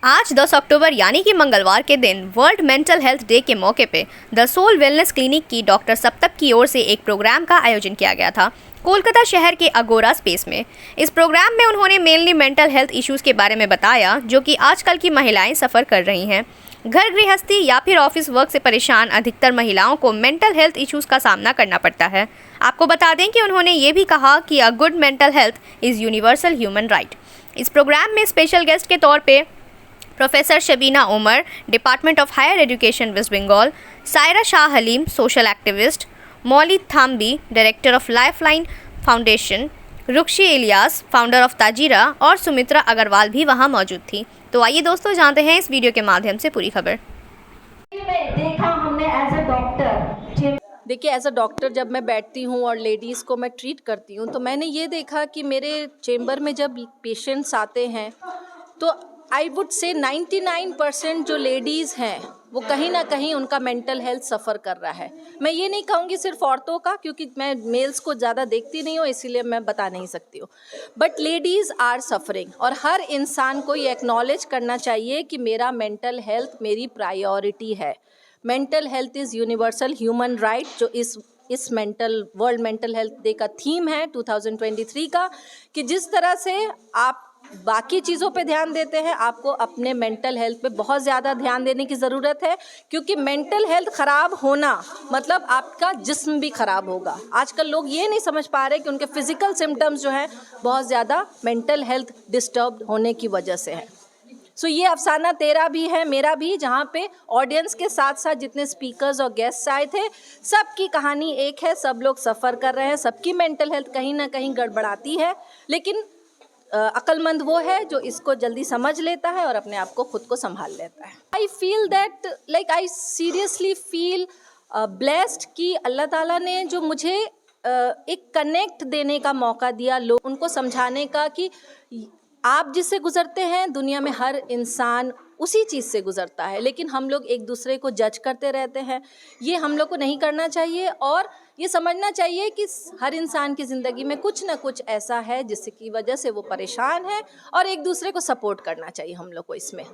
आज 10 अक्टूबर यानी कि मंगलवार के दिन वर्ल्ड मेंटल हेल्थ डे के मौके पे द सोल वेलनेस क्लिनिक की डॉक्टर सप्तक की ओर से एक प्रोग्राम का आयोजन किया गया था कोलकाता शहर के अगोरा स्पेस में। इस प्रोग्राम में उन्होंने मेनली मेंटल हेल्थ इश्यूज़ के बारे में बताया जो कि आजकल की महिलाएं सफ़र कर रही हैं। घर गृहस्थी या फिर ऑफिस वर्क से परेशान अधिकतर महिलाओं को मेंटल हेल्थ इश्यूज़ का सामना करना पड़ता है। आपको बता दें कि उन्होंने ये भी कहा कि a good mental health is universal human right. इस प्रोग्राम में स्पेशल गेस्ट के तौर पे professor Shabina Umar, department of higher education West Bengal, Saira Shah Haleem, social activist, Maulid Thambi, director of Lifeline Foundation, Rukshi Ilyas, founder of Tajira और सुमित्रा अग्रवाल भी वहां मौजूद थी। तो आइए दोस्तों जानते हैं इस वीडियो के माध्यम से पूरी खबर। देखा हमने एज अ डॉक्टर। देखिए, एज अ डॉक्टर जब मैं बैठती हूँ और लेडीज़ को मैं ट्रीट करती हूँ तो मैंने ये देखा कि मेरे चेम्बर में जब पेशेंट्स आते हैं तो आई वुड से 99% जो लेडीज़ हैं वो कहीं ना कहीं उनका मेंटल हेल्थ सफ़र कर रहा है। मैं ये नहीं कहूँगी सिर्फ औरतों का, क्योंकि मैं मेल्स को ज़्यादा देखती नहीं हूँ, इसीलिए मैं बता नहीं सकती हूँ, बट लेडीज़ आर सफरिंग। और हर इंसान को ये एक्नॉलेज करना चाहिए कि मेरा मेंटल हेल्थ मेरी प्रायोरिटी है। Mental health is universal human right, जो इस वर्ल्ड मेंटल हेल्थ डे का थीम है 2023 का, कि जिस तरह से आप बाकी चीज़ों पे ध्यान देते हैं, आपको अपने मेंटल हेल्थ पे बहुत ज़्यादा ध्यान देने की ज़रूरत है, क्योंकि मेंटल हेल्थ ख़राब होना मतलब आपका जिस्म भी ख़राब होगा। आजकल लोग ये नहीं समझ पा रहे कि उनके फिज़िकल सिम्टम्स जो हैं बहुत ज़्यादा मेंटल हेल्थ डिस्टर्ब होने की वजह से है। सो ये अफसाना तेरा भी है, मेरा भी, जहाँ पे ऑडियंस के साथ साथ जितने स्पीकर्स और गेस्ट्स आए थे, सबकी कहानी एक है। सब लोग सफ़र कर रहे हैं, सबकी मेंटल हेल्थ कहीं ना कहीं गड़बड़ाती है, लेकिन अक्लमंद वो है जो इसको जल्दी समझ लेता है और अपने आप को खुद को संभाल लेता है। I feel that I seriously feel blessed कि अल्लाह ताला ने जो मुझे एक कनेक्ट देने का मौका दिया, लोग उनको समझाने का कि आप जिससे गुजरते हैं दुनिया में हर इंसान उसी चीज़ से गुजरता है, लेकिन हम लोग एक दूसरे को जज करते रहते हैं। ये हम लोग को नहीं करना चाहिए और ये समझना चाहिए कि हर इंसान की ज़िंदगी में कुछ ना कुछ ऐसा है जिसकी वजह से वो परेशान है, और एक दूसरे को सपोर्ट करना चाहिए हम लोग को इसमें।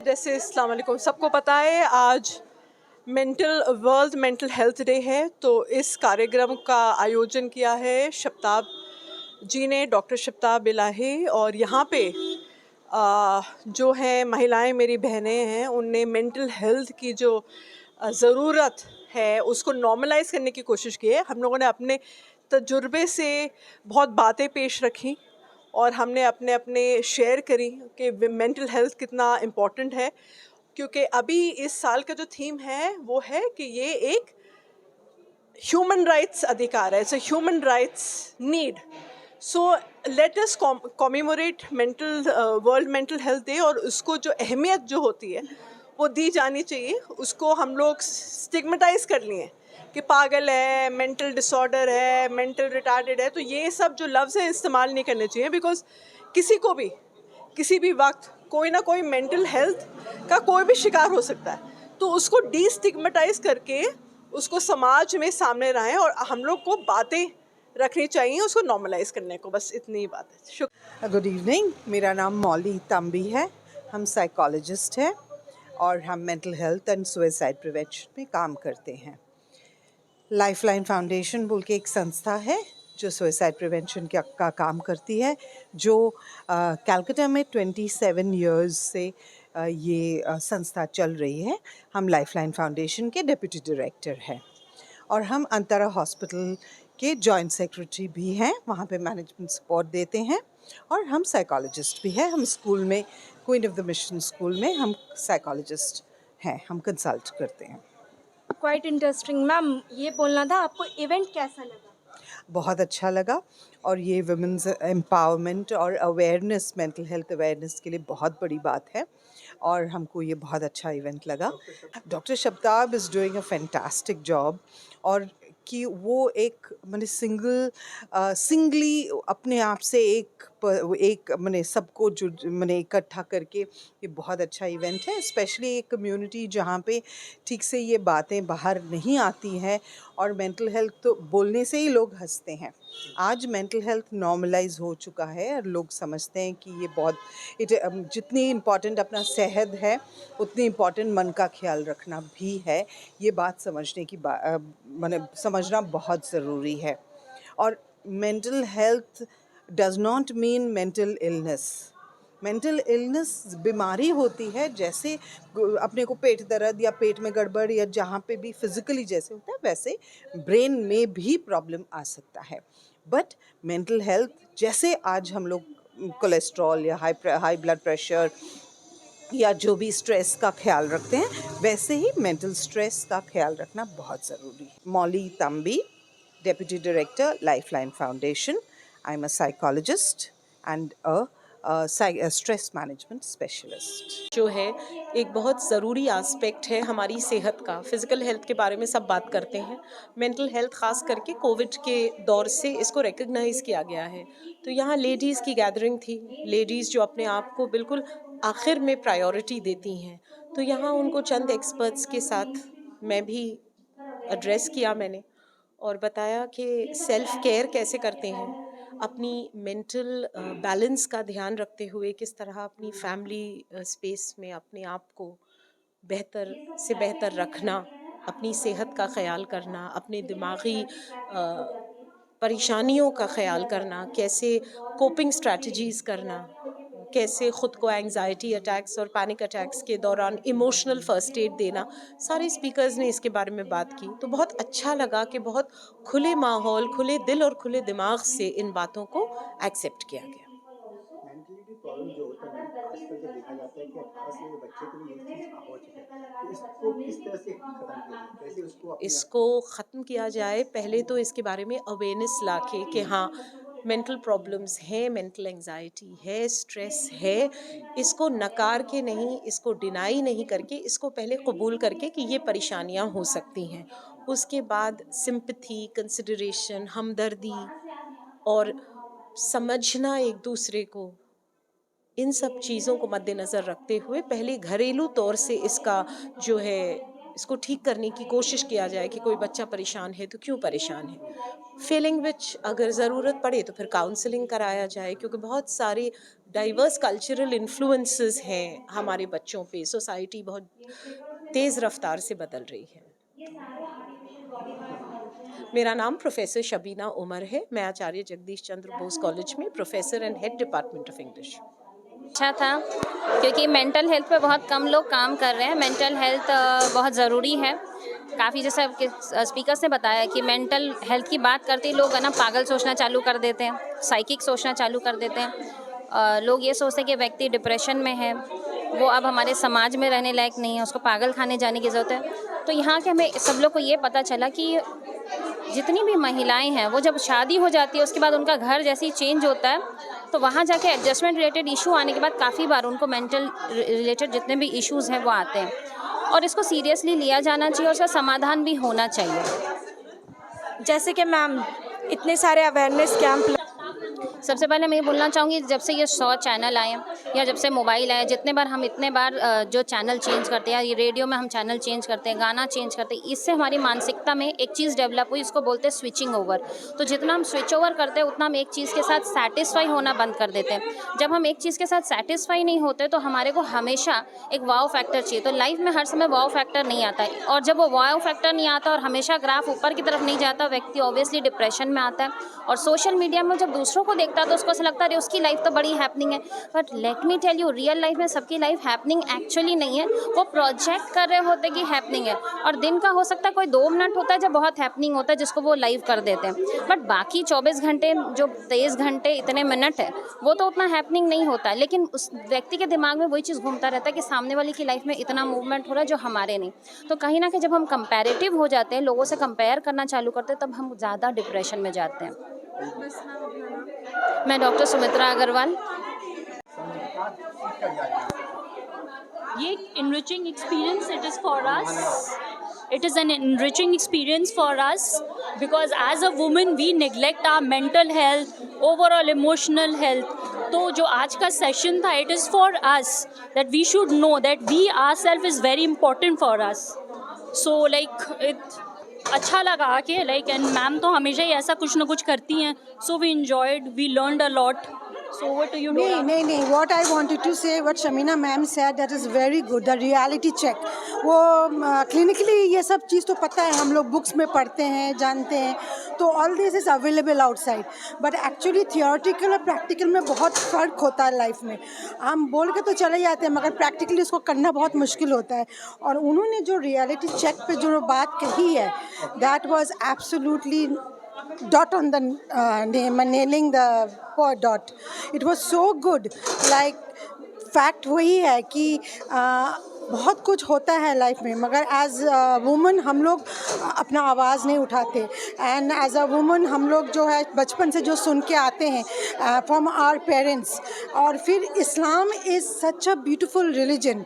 जैसे अस्सलाम वालेकुम, सबको पता है आज वर्ल्ड मेंटल हेल्थ डे है, तो इस कार्यक्रम का आयोजन किया है शब्ताब जी ने, डॉक्टर शब्ताब इलाही। और यहाँ पे जो हैं महिलाएं, मेरी बहनें हैं, उनने मेंटल हेल्थ की जो ज़रूरत है उसको नॉर्मलाइज करने की कोशिश की है। हम लोगों ने अपने तजुर्बे से बहुत बातें पेश रखी और हमने अपने अपने शेयर करी कि मेंटल हेल्थ कितना इम्पोर्टेंट है, क्योंकि अभी इस साल का जो थीम है वो है कि ये एक ह्यूमन राइट्स अधिकार है, it's a human rights need. So let us commemorate world mental health day, और उसको जो अहमियत जो होती है वो दी जानी चाहिए। उसको हम लोग स्टिग्मेटाइज कर लिए कि पागल है, मेंटल डिसऑर्डर है, मेंटल रिटार्डेड है, तो ये सब जो लफ्ज़ हैं इस्तेमाल नहीं करने चाहिए, बिकॉज किसी को भी किसी भी वक्त कोई ना कोई मेंटल हेल्थ का कोई भी शिकार हो सकता है। तो उसको डिस्टिग्मेटाइज करके उसको समाज में सामने लाएं और हम लोग को बातें रखनी चाहिए उसको नॉर्मलाइज करने को, बस इतनी ही बात है। शुक्रिया। गुड इवनिंग, मेरा नाम मौलिद थाम्बी है। हम साइकोलॉजिस्ट हैं और हम mental health and suicide prevention में काम करते हैं। लाइफलाइन फाउंडेशन बोल के एक संस्था है जो सुसाइड प्रिवेंशन का काम करती है, जो कलकत्ता में 27 इयर्स से ये संस्था चल रही है। हम लाइफलाइन फाउंडेशन के डिप्टी डायरेक्टर हैं और हम अंतरा हॉस्पिटल के जॉइंट सेक्रेटरी भी हैं, वहाँ पे मैनेजमेंट सपोर्ट देते हैं, और हम साइकोलॉजिस्ट भी हैं। हम स्कूल में, queen of the mission school में हम साइकोलॉजिस्ट हैं, हम कंसल्ट करते हैं। क्वाइट इंटरेस्टिंग मैम, ये बोलना था आपको इवेंट कैसा लगा? बहुत अच्छा लगा, और ये वुमेन्स एम्पावरमेंट और अवेयरनेस, मेंटल हेल्थ अवेयरनेस के लिए बहुत बड़ी बात है, और हमको ये बहुत अच्छा इवेंट लगा। Doctor Shabtab is doing a fantastic job, और कि वो एक मैंने सिंगली अपने आप से एक मैंने सबको जो मैंने इकट्ठा करके, ये बहुत अच्छा इवेंट है। स्पेशली एक कम्युनिटी जहाँ पे ठीक से ये बातें बाहर नहीं आती हैं, और मेंटल हेल्थ तो बोलने से ही लोग हंसते हैं। आज मेंटल हेल्थ नॉर्मलाइज हो चुका है और लोग समझते हैं कि ये बहुत जितनी इम्पॉर्टेंट अपना सेहत है उतनी इम्पॉर्टेंट मन का ख्याल रखना भी है। ये बात समझने की माने समझना बहुत ज़रूरी है। और mental health does not mean mental illness. Mental illness बीमारी होती है, जैसे अपने को पेट दर्द या पेट में गड़बड़ या जहाँ पे भी फिजिकली जैसे होता है वैसे ब्रेन में भी प्रॉब्लम आ सकता है। बट मेंटल हेल्थ जैसे आज हम लोग कोलेस्ट्रॉल या हाई ब्लड प्रेशर या जो भी स्ट्रेस का ख्याल रखते हैं वैसे ही मेंटल स्ट्रेस का ख्याल रखना बहुत ज़रूरी है। मौली तंबी, Deputy Director, Lifeline Foundation. I'm a psychologist and a stress management specialist. जो है एक बहुत ज़रूरी आस्पेक्ट है हमारी सेहत का। फ़िज़िकल हेल्थ के बारे में सब बात करते हैं, मेंटल हेल्थ ख़ास करके कोविड के दौर से इसको रिकग्नाइज़ किया गया है। तो यहाँ लेडीज़ की गैदरिंग थी, लेडीज़ जो अपने आप को बिल्कुल आखिर में प्रायोरिटी देती हैं। तो यहाँ उनको चंद एक्सपर्ट्स के साथ मैं भी एड्रेस किया मैंने और बताया कि सेल्फ़ केयर कैसे करते हैं, अपनी मेंटल बैलेंस का ध्यान रखते हुए किस तरह अपनी फैमिली स्पेस में अपने आप को बेहतर से बेहतर रखना, अपनी सेहत का ख्याल करना, अपने दिमागी परेशानियों का ख्याल करना, कैसे कोपिंग स्ट्रैटेजीज़ करना, कैसे ख़ुद को एंग्जाइटी अटैक्स और पैनिक अटैक्स के दौरान इमोशनल फ़र्स्ट एड देना। सारे स्पीकर्स ने इसके बारे में बात की तो बहुत अच्छा लगा कि बहुत खुले माहौल, खुले दिल और खुले दिमाग से इन बातों को एक्सेप्ट किया गया। मेंटलिटी प्रॉब्लम जो होता है ना, आजकल तो देखा जाता है कि खास ये बच्चे के लिए ये चीज़ हो चुकी है। तो इसको किस तरह से खत्म किया जाए, कैसे इसको ख़त्म किया जाए, पहले तो इसके बारे में अवेयरनेस लाके कि हाँ मेंटल प्रॉब्लम्स हैं, मेंटल एंग्जाइटी है, स्ट्रेस है, इसको नकार के नहीं, इसको डिनाई नहीं करके, इसको पहले कबूल करके कि ये परेशानियां हो सकती हैं। उसके बाद सिंपैथी, कंसिडरेशन, हमदर्दी और समझना एक दूसरे को, इन सब चीज़ों को मद्देनज़र रखते हुए पहले घरेलू तौर से इसका जो है इसको ठीक करने की कोशिश किया जाए कि कोई बच्चा परेशान है तो क्यों परेशान है। फीलिंग विच अगर ज़रूरत पड़े तो फिर काउंसलिंग कराया जाए, क्योंकि बहुत सारे डाइवर्स कल्चरल इन्फ्लुएंसेस हैं हमारे बच्चों पे। सोसाइटी बहुत तेज़ रफ्तार से बदल रही है। मेरा नाम प्रोफेसर शबीना उमर है। मैं आचार्य जगदीश चंद्र बोस कॉलेज में professor and head department of English. अच्छा था क्योंकि मेंटल हेल्थ पे बहुत कम लोग काम कर रहे हैं। मेंटल हेल्थ बहुत ज़रूरी है। काफ़ी जैसे स्पीकर्स ने बताया कि मेंटल हेल्थ की बात करते ही लोग है ना पागल सोचना चालू कर देते हैं, साइकिक सोचना चालू कर देते हैं। लोग ये सोचते हैं कि व्यक्ति डिप्रेशन में है, वो अब हमारे समाज में रहने लायक नहीं है, उसको पागल खाने जाने की ज़रूरत है। तो यहाँ के हमें सब लोग को ये पता चला कि जितनी भी महिलाएं हैं वो जब शादी हो जाती है उसके बाद उनका घर जैसे ही चेंज होता है तो वहाँ जाके एडजस्टमेंट रिलेटेड इशू आने के बाद काफ़ी बार उनको मेंटल रिलेटेड जितने भी इश्यूज़ हैं वो आते हैं और इसको सीरियसली लिया जाना चाहिए और उसका समाधान भी होना चाहिए। जैसे कि मैम इतने सारे अवेयरनेस कैंप सबसे पहले मैं ये बोलना चाहूँगी, जब से ये 100 चैनल आए या जब से मोबाइल आए, जितने बार हम इतने बार जो चैनल चेंज करते हैं, ये रेडियो में हम चैनल चेंज करते हैं, गाना चेंज करते हैं, इससे हमारी मानसिकता में एक चीज़ डेवलप हुई, इसको बोलते हैं स्विचिंग ओवर। तो जितना हम स्विच ओवर करते हैं उतना हम एक चीज़ के साथ सेटिस्फाई होना बंद कर देते हैं। जब हम एक चीज़ के साथ सेटिस्फाई नहीं होते तो हमारे को हमेशा एक वाव फैक्टर चाहिए। तो लाइफ में हर समय वाव फैक्टर नहीं आता है और जब वो वाव फैक्टर नहीं आता और हमेशा ग्राफ ऊपर की तरफ नहीं जाता, व्यक्ति ऑब्वियसली डिप्रेशन में आता है। और सोशल मीडिया में जब दूसरों को देखता है तो उसको ऐसा लगता है उसकी लाइफ तो बड़ी हैपनिंग है, but let me tell you real life में सबकी लाइफ हैपनिंग एक्चुअली नहीं है। वो प्रोजेक्ट कर रहे होते कि हैपनिंग है और दिन का हो सकता है कोई 2 मिनट होता है जब बहुत हैपनिंग होता है जिसको वो लाइव कर देते हैं, बट बाकी 24 घंटे जो 23 घंटे इतने मिनट है वो तो उतना हैपनिंग नहीं होता है। लेकिन उस व्यक्ति के दिमाग में वही चीज़ घूमता रहता है कि सामने वाले की लाइफ में इतना मूवमेंट हो रहा है जो हमारे नहीं। तो कहीं ना कहीं जब हम कंपैरेटिव हो जाते हैं, लोगों से कंपेयर करना चालू करते हैं, तब हम ज़्यादा डिप्रेशन में जाते हैं। मैं डॉक्टर सुमित्रा अग्रवाल। ये enriching experience it is for us. It is an enriching experience for us because as a woman we neglect our mental health, overall emotional health. तो जो आज का सेशन था it is for us that we should know that we ourselves is very important for us. So like अच्छा लगा आके like, and ma'am तो हमेशा ही ऐसा कुछ ना कुछ करती हैं, so we enjoyed, we learned a lot. So what do you do? नहीं, what I wanted to say, what Shamina ma'am said, that is very good, the reality check. वो clinically ये सब चीज़ तो पता है, हम लोग बुक्स में पढ़ते हैं, जानते हैं, तो all this is available outside, but actually theoretical और practical में बहुत फ़र्क होता है लाइफ में. हम बोल के तो चले जाते हैं, मगर प्रैक्टिकली उसको करना बहुत मुश्किल होता है. और उन्होंने जो रियलिटी चेक पे जो बात कही है, that was absolutely dot on the name, nailing the dot. It was so good. Like fact वही है कि बहुत कुछ होता है लाइफ में, मगर एज वुमन हम लोग अपना आवाज़ नहीं उठाते. एंड एज अ वुमन हम लोग जो है बचपन से जो सुन के आते हैं फ्रॉम आवर पेरेंट्स, और फिर Islam is such a beautiful religion,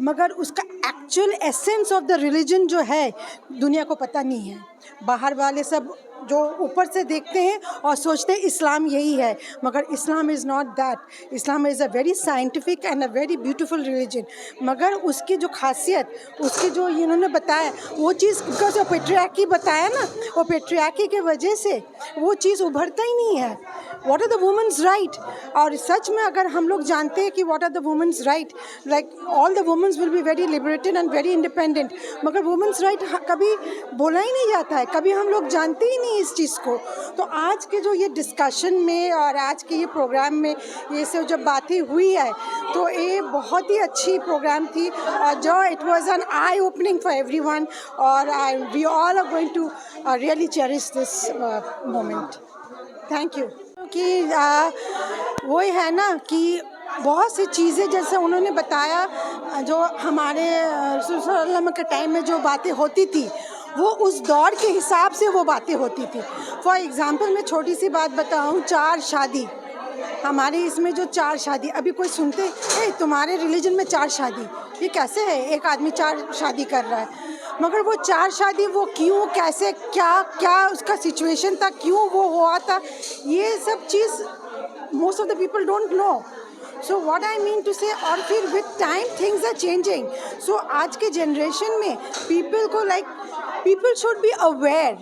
मगर उसका actual essence of the religion जो है दुनिया को पता नहीं है. बाहर वाले सब जो ऊपर से देखते हैं और सोचते हैं इस्लाम यही है, मगर Islam is not that. Islam is a very scientific and a very beautiful religion, मगर उसकी जो खासियत, उसकी जो इन्होंने बताया वो चीज़, बिकॉज वो पेट्रियार्की बताया ना, वो पेट्रियार्की के वजह से वो चीज़ उभरता ही नहीं है. What are the women's right? और सच में अगर हम लोग जानते हैं कि what are the women's right, like all the women will be very liberated and very independent, मगर वुमेन्स राइट कभी बोला ही नहीं जाता है, कभी हम लोग जानते ही नहीं इस चीज़ को. तो आज के जो ये डिस्कशन में और आज के ये प्रोग्राम में ये सब जब बातें हुई है, तो ये बहुत ही अच्छी प्रोग्राम थी, और जो it was an eye opening for everyone, और we all are going to really cherish this moment. Thank you. कि वही है ना कि बहुत सी चीज़ें जैसे उन्होंने बताया, जो हमारे रसूल सल्लल्लाहु अलैहि वसल्लम के टाइम में जो बातें होती थी, वो उस दौर के हिसाब से वो बातें होती थी. फॉर एग्ज़ाम्पल मैं छोटी सी बात बताऊँ, 4 शादी, हमारे इसमें जो 4 शादी, अभी कोई सुनते तुम्हारे रिलीजन में 4 शादी, ये कैसे है, एक आदमी 4 शादी कर रहा है, मगर वो 4 शादी वो क्यों, कैसे, क्या उसका सिचुएशन था, क्यों वो हुआ था, ये सब चीज़ most of the people don't know. So what I mean to say, और फिर with time things are changing. So आज के जनरेशन में पीपल को पीपल शुड बी अवेयर,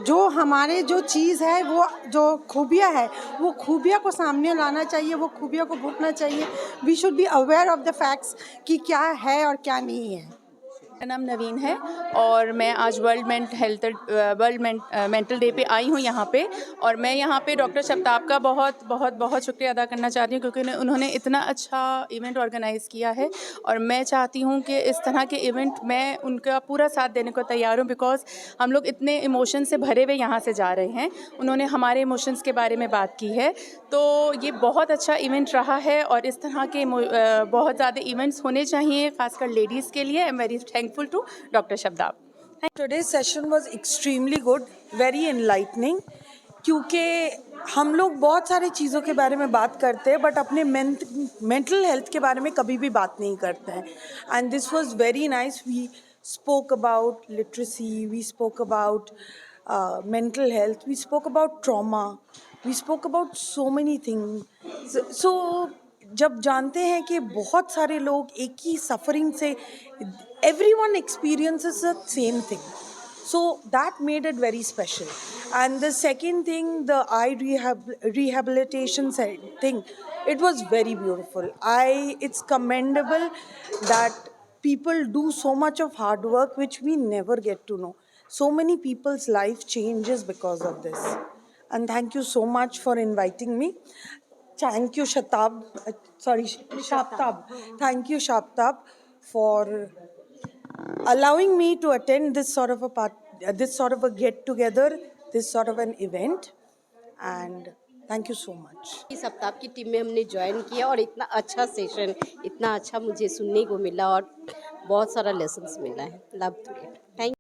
जो हमारे जो चीज़ है, वो जो खूबियाँ है, वो खूबियाँ को सामने लाना चाहिए, वो खूबियाँ को भूलना चाहिए. We should be aware of the facts कि क्या है और क्या नहीं है. मेरा नाम नवीन है और मैं आज वर्ल्ड मेंटल डे पे आई हूँ यहाँ पे, और मैं यहाँ पे डॉक्टर शब्ताब का बहुत बहुत बहुत शुक्रिया अदा करना चाहती हूँ, क्योंकि उन्होंने इतना अच्छा इवेंट ऑर्गेनाइज़ किया है. और मैं चाहती हूँ कि इस तरह के इवेंट मैं उनका पूरा साथ देने को तैयार हूँ, बिकॉज़ हम लोग इतने इमोशन से भरे हुए यहाँ से जा रहे हैं. उन्होंने हमारे इमोशंस के बारे में बात की है, तो ये बहुत अच्छा इवेंट रहा है, और इस तरह के बहुत ज़्यादा इवेंट्स होने चाहिए, खासकर लेडीज़ के लिए. I am very thankful to Dr. Shabdab. Today's session was extremely good, very enlightening, क्योंकि हम लोग बहुत सारी चीज़ों के बारे में बात करते हैं, बट अपने मेंटल हेल्थ के बारे में कभी भी बात नहीं करते हैं. And this was very nice. We spoke about literacy, we spoke about mental health, we spoke about trauma, we spoke about so many things. So जब जानते हैं कि बहुत सारे लोग एक ही सफरिंग से, everyone experiences the same thing, so that made it very special. And the second thing, the eye rehabilitation thing, it was very beautiful. It's commendable that people do so much of hard work which we never get to know. So many people's life changes because of this, and thank you so much for inviting me. Thank you Shaptab. Thank you Shaptab for allowing me to attend this sort of a get together, this sort of an event, and thank you so much. इस सप्ताह की team में हमने join किया, और इतना अच्छा session, इतना अच्छा मुझे सुनने को मिला, और बहुत सारा लेसन्स मिला है. Love to it. थैंक